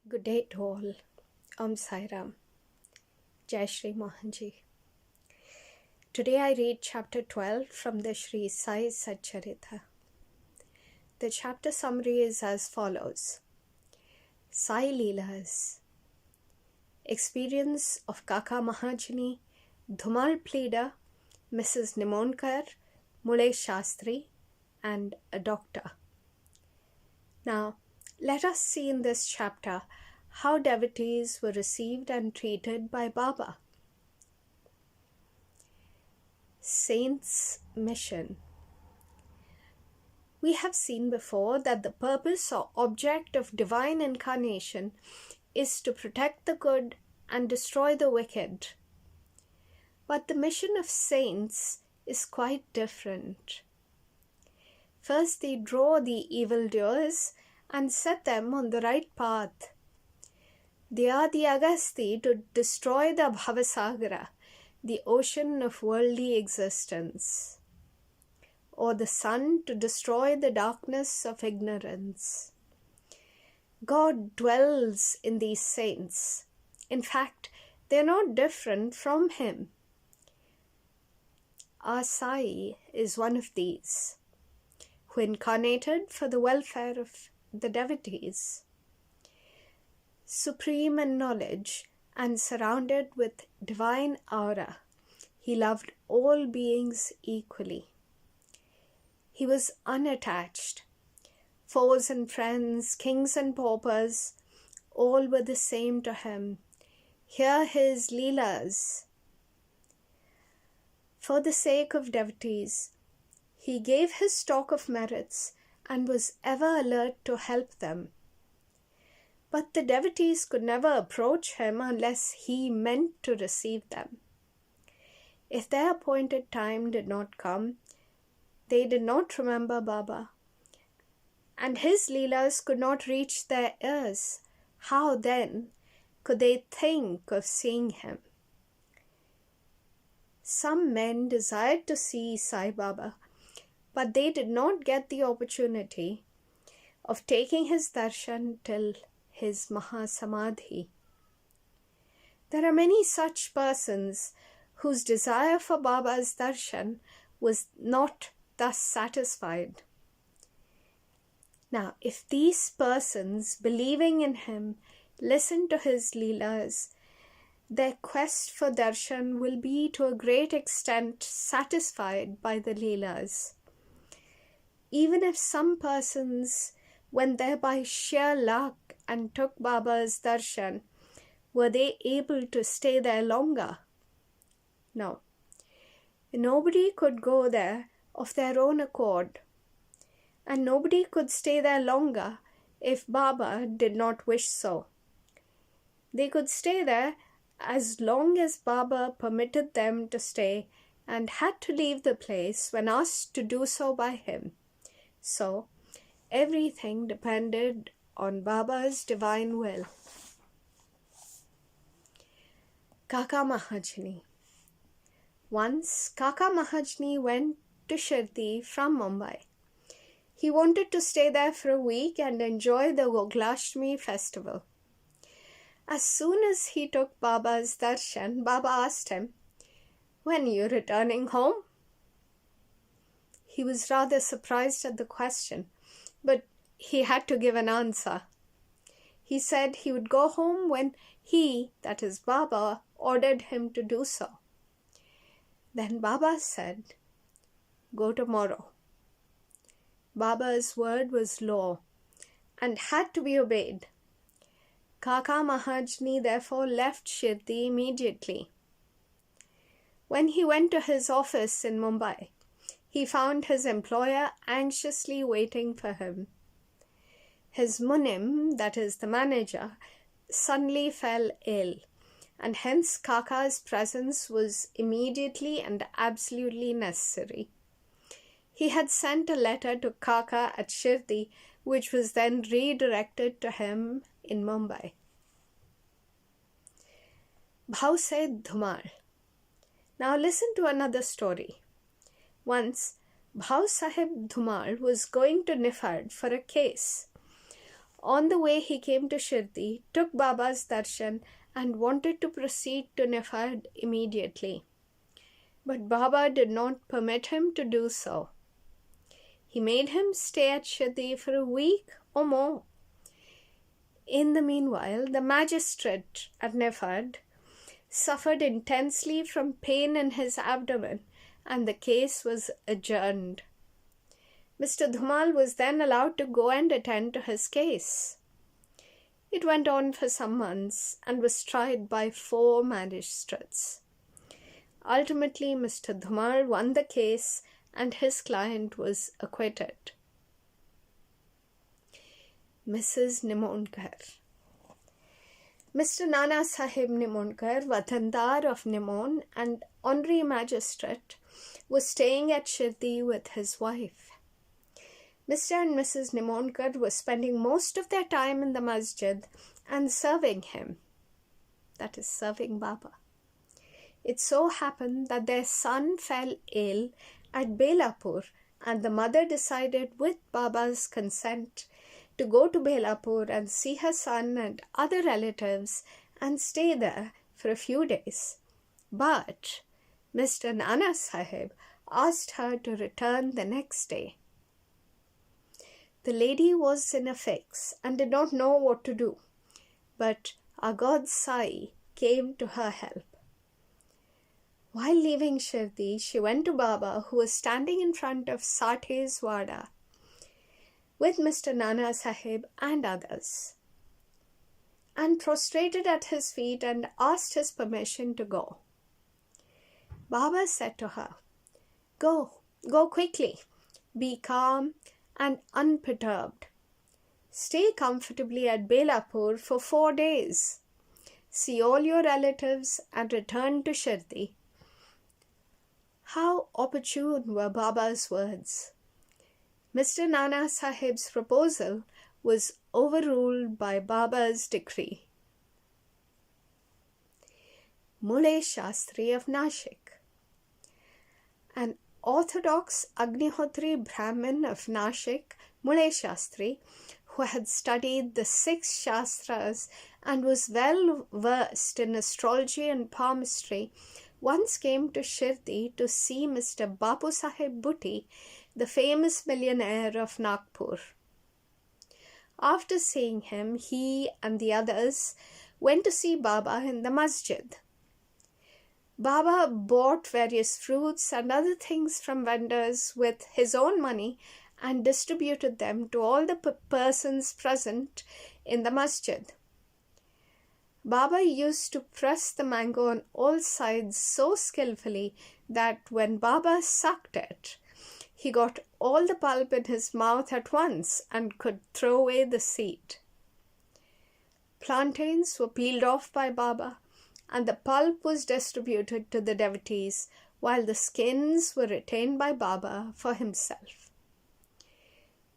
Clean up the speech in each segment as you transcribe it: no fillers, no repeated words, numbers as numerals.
Good day to all. Om Sai Ram. Jai Shri Mohanji. Today I read chapter 12 from the Shirdi Sai Satcharitra. The chapter summary is as follows. Sai Leelas. Experience of Kaka Mahajani, Dhumal pleader, Mrs. Nimonkar, Mule Shastri, and a doctor. Now, let us see in this chapter how devotees were received and treated by Baba. Saints' Mission. We have seen before that the purpose or object of divine incarnation is to protect the good and destroy the wicked. But the mission of saints is quite different. First, they draw the evildoers and set them on the right path. They are the Agasti to destroy the Bhavasagara, the ocean of worldly existence, or the sun to destroy the darkness of ignorance. God dwells in these saints. In fact, they are not different from Him. Our Sai is one of these, who incarnated for the welfare of the devotees. Supreme in knowledge and surrounded with divine aura, he loved all beings equally. He was unattached. Foes and friends, kings and paupers, all were the same to him. Hear his Leelas. For the sake of devotees, he gave his stock of merits and was ever alert to help them. But the devotees could never approach him unless he meant to receive them. If their appointed time did not come, they did not remember Baba, and his Leelas could not reach their ears. How then could they think of seeing him? Some men desired to see Sai Baba, but they did not get the opportunity of taking his darshan till his Mahasamadhi. There are many such persons whose desire for Baba's darshan was not thus satisfied. Now, if these persons, believing in him, listen to his Leelas, their quest for darshan will be to a great extent satisfied by the Leelas. Even if some persons went there by sheer luck and took Baba's darshan, were they able to stay there longer? No. Nobody could go there of their own accord, and nobody could stay there longer if Baba did not wish so. They could stay there as long as Baba permitted them to stay and had to leave the place when asked to do so by him. So, everything depended on Baba's divine will. Kaka Mahajani. Once, Kaka Mahajani went to Shirdi from Mumbai. He wanted to stay there for a week and enjoy the Goglashtami festival. As soon as he took Baba's darshan, Baba asked him, "When are you returning home?" He was rather surprised at the question, but he had to give an answer. He said he would go home when he, that is Baba, ordered him to do so. Then Baba said, "Go tomorrow." Baba's word was law and had to be obeyed. Kaka Mahajani therefore left Shirdi immediately. When he went to his office in Mumbai, he found his employer anxiously waiting for him. His Munim, that is the manager, suddenly fell ill, and hence Kaka's presence was immediately and absolutely necessary. He had sent a letter to Kaka at Shirdi, which was then redirected to him in Mumbai. Bhav se Dhumal. Now listen to another story. Once, Bhav Sahib Dhumal was going to Nifad for a case. On the way he came to Shirdi, took Baba's darshan and wanted to proceed to Nestled immediately. But Baba did not permit him to do so. He made him stay at Shirdi for a week or more. In the meanwhile, the magistrate at Nestled suffered intensely from pain in his abdomen, and the case was adjourned. Mr. Dhumal was then allowed to go and attend to his case. It went on for some months and was tried by 4 magistrates. Ultimately, Mr. Dhumal won the case and his client was acquitted. Mrs. Nimonkar. Mr. Nana Sahib Nimonkar, Vatandar of Nimon and honorary magistrate, was staying at Shirdi with his wife. Mr. and Mrs. Nimonkar were spending most of their time in the masjid and serving him, that is, serving Baba. It so happened that their son fell ill at Belapur, and the mother decided, with Baba's consent, to go to Belapur and see her son and other relatives and stay there for a few days. But Mr. Nana Sahib asked her to return the next day. The lady was in a fix and did not know what to do, but our God Sai came to her help. While leaving Shirdi, she went to Baba, who was standing in front of Sathe's Wada with Mr. Nana Sahib and others, and prostrated at his feet and asked his permission to go. Baba said to her, Go quickly, be calm and unperturbed. Stay comfortably at Belapur for 4 days. See all your relatives and return to Shirdi. How opportune were Baba's words. Mr. Nana Sahib's proposal was overruled by Baba's decree. Mule Shastri of Nashik. An orthodox Agnihotri Brahmin of Nashik, Mule Shastri, who had studied the 6 Shastras and was well versed in astrology and palmistry, once came to Shirdi to see Mr. Bapu Sahib Bhutti, the famous millionaire of Nagpur. After seeing him, he and the others went to see Baba in the masjid. Baba bought various fruits and other things from vendors with his own money and distributed them to all the persons present in the masjid. Baba used to press the mango on all sides so skillfully that when Baba sucked it, he got all the pulp in his mouth at once and could throw away the seed. Plantains were peeled off by Baba, and the pulp was distributed to the devotees, while the skins were retained by Baba for himself.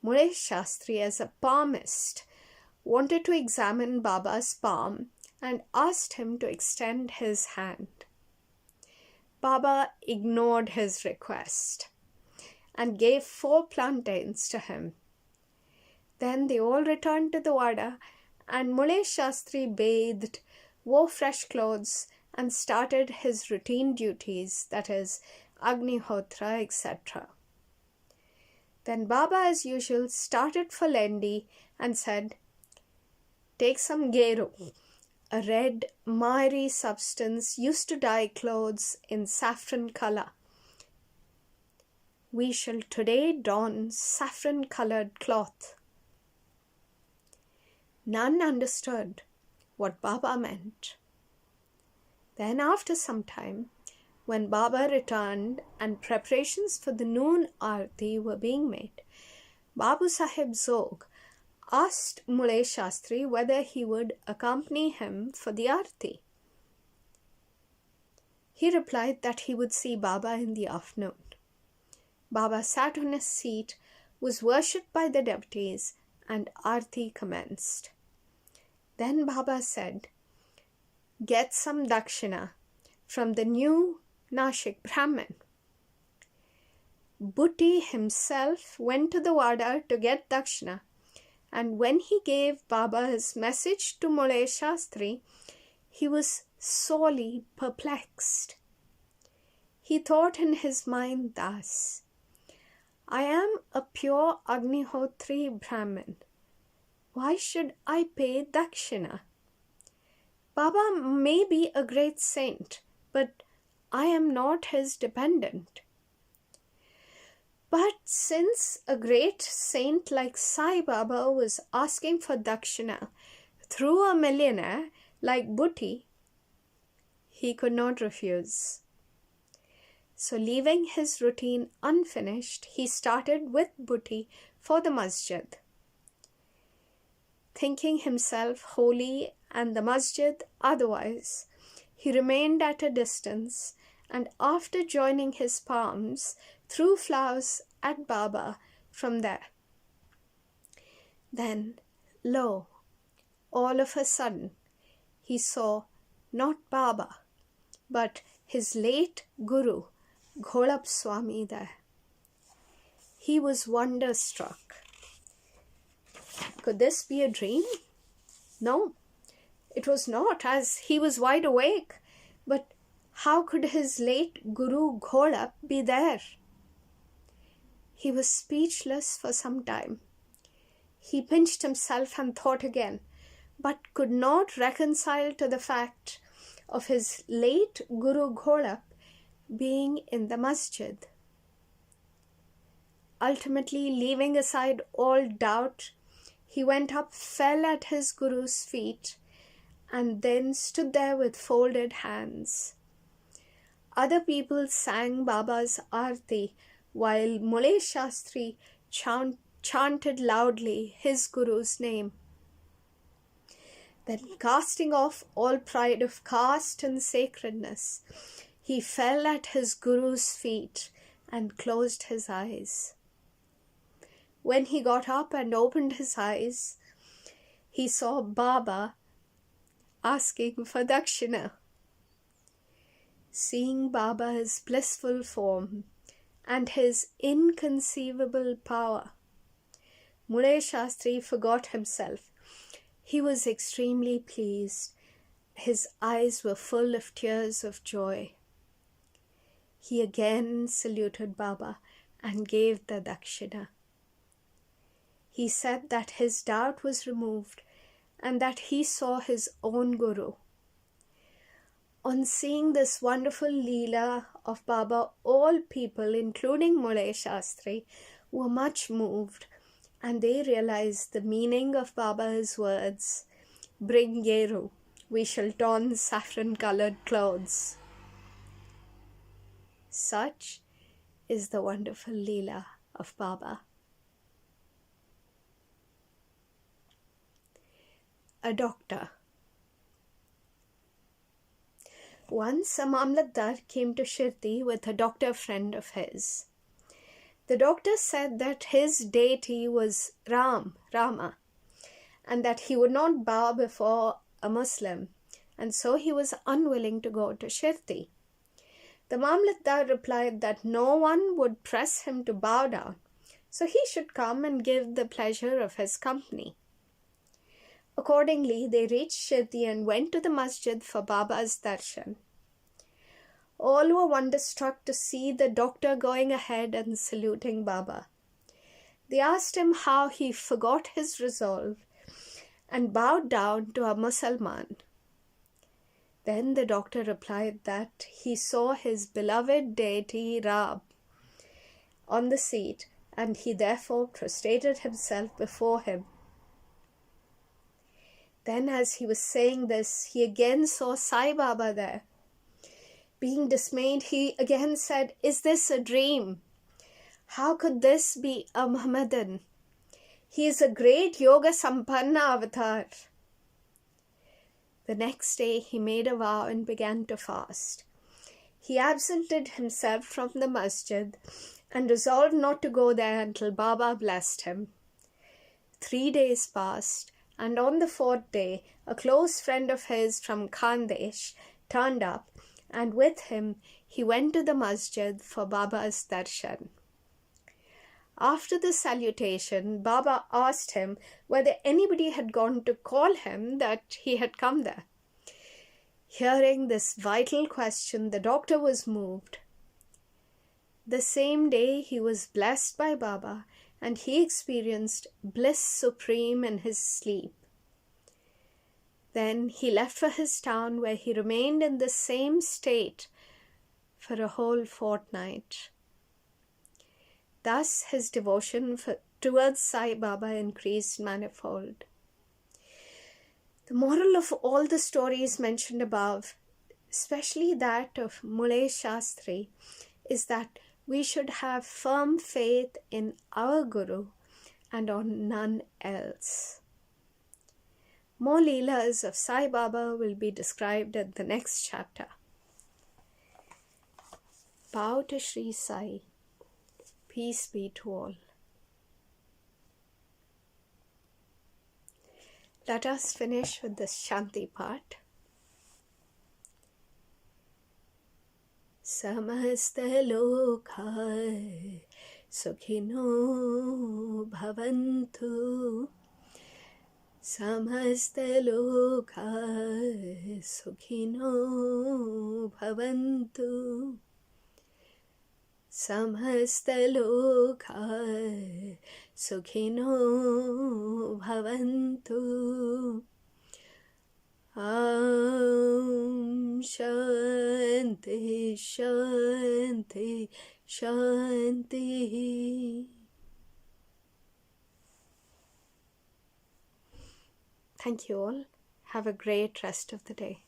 Mule Shastri, as a palmist, wanted to examine Baba's palm and asked him to extend his hand. Baba ignored his request and gave 4 plantains to him. Then they all returned to the Wada, and Mule Shastri bathed, wore fresh clothes, and started his routine duties, that is, Agnihotra, etc. Then Baba, as usual, started for Lendi and said, Take some geru, a red, miry substance used to dye clothes in saffron color. We shall today don saffron-colored cloth. None understood what Baba meant. Then after some time, when Baba returned and preparations for the noon aarti were being made, Babu Sahib Zog asked Mule Shastri whether he would accompany him for the aarti. He replied that he would see Baba in the afternoon. Baba sat on his seat, was worshipped by the devotees, and aarti commenced. Then Baba said, Get some dakshina from the new Nashik Brahmin. Bhutti himself went to the Wada to get dakshina, and when he gave Baba his message to Muley Shastri, he was sorely perplexed. He thought in his mind thus, I am a pure Agnihotri Brahmin. Why should I pay Dakshina? Baba may be a great saint, but I am not his dependent. But since a great saint like Sai Baba was asking for Dakshina through a millionaire like Bhuti, he could not refuse. So leaving his routine unfinished, he started with Bhuti for the masjid. Thinking himself holy and the masjid otherwise, he remained at a distance, and after joining his palms, threw flowers at Baba from there. Then, lo, all of a sudden, he saw not Baba, but his late Guru, Gholap Swami there. He was wonderstruck. Could this be a dream? No, it was not, as he was wide awake. But how could his late Guru Gholap be there? He was speechless for some time. He pinched himself and thought again, but could not reconcile to the fact of his late Guru Gholap being in the masjid. Ultimately, leaving aside all doubt, he went up, fell at his Guru's feet, and then stood there with folded hands. Other people sang Baba's Aarti, while Muley Shastri chanted loudly his Guru's name. Then, casting off all pride of caste and sacredness, he fell at his Guru's feet and closed his eyes. When he got up and opened his eyes, he saw Baba asking for Dakshina. Seeing Baba's blissful form and his inconceivable power, Muley Shastri forgot himself. He was extremely pleased. His eyes were full of tears of joy. He again saluted Baba and gave the Dakshina. He said that his doubt was removed and that he saw his own Guru. On seeing this wonderful Leela of Baba, all people, including Muley Shastri, were much moved, and they realized the meaning of Baba's words, "Bring Yeru, we shall don saffron-colored clothes." Such is the wonderful Leela of Baba. A doctor. Once a Mamlatdar came to Shirdi with a doctor friend of his. The doctor said that his deity was Rama, and that he would not bow before a Muslim, and so he was unwilling to go to Shirdi. The Mamlatdar replied that no one would press him to bow down, so he should come and give the pleasure of his company. Accordingly, they reached Shirdi and went to the masjid for Baba's darshan. All were wonderstruck to see the doctor going ahead and saluting Baba. They asked him how he forgot his resolve and bowed down to a Musalman. Then the doctor replied that he saw his beloved deity Rab on the seat, and he therefore prostrated himself before him. Then, as he was saying this, he again saw Sai Baba there. Being dismayed, he again said, "Is this a dream? How could this be a Muhammadan? He is a great Yoga Sampanna avatar." The next day, he made a vow and began to fast. He absented himself from the masjid and resolved not to go there until Baba blessed him. 3 days passed, and on the 4th day, a close friend of his from Khandesh turned up, and with him he went to the masjid for Baba's darshan. After the salutation, Baba asked him whether anybody had gone to call him that he had come there. Hearing this vital question, the doctor was moved. The same day he was blessed by Baba, and he experienced bliss supreme in his sleep. Then he left for his town, where he remained in the same state for a whole fortnight. Thus his devotion towards Sai Baba increased manifold. The moral of all the stories mentioned above, especially that of Mulay Shastri, is that we should have firm faith in our Guru and on none else. More Leelas of Sai Baba will be described in the next chapter. Bow to Shri Sai. Peace be to all. Let us finish with the Shanti part. Samasta lokha sukhino bhavantu. Samasta lokha sukhino bhavantu. Samasta lokha sukhino bhavantu. Om Shanti Shanti Shanti. Thank you all. Have a great rest of the day.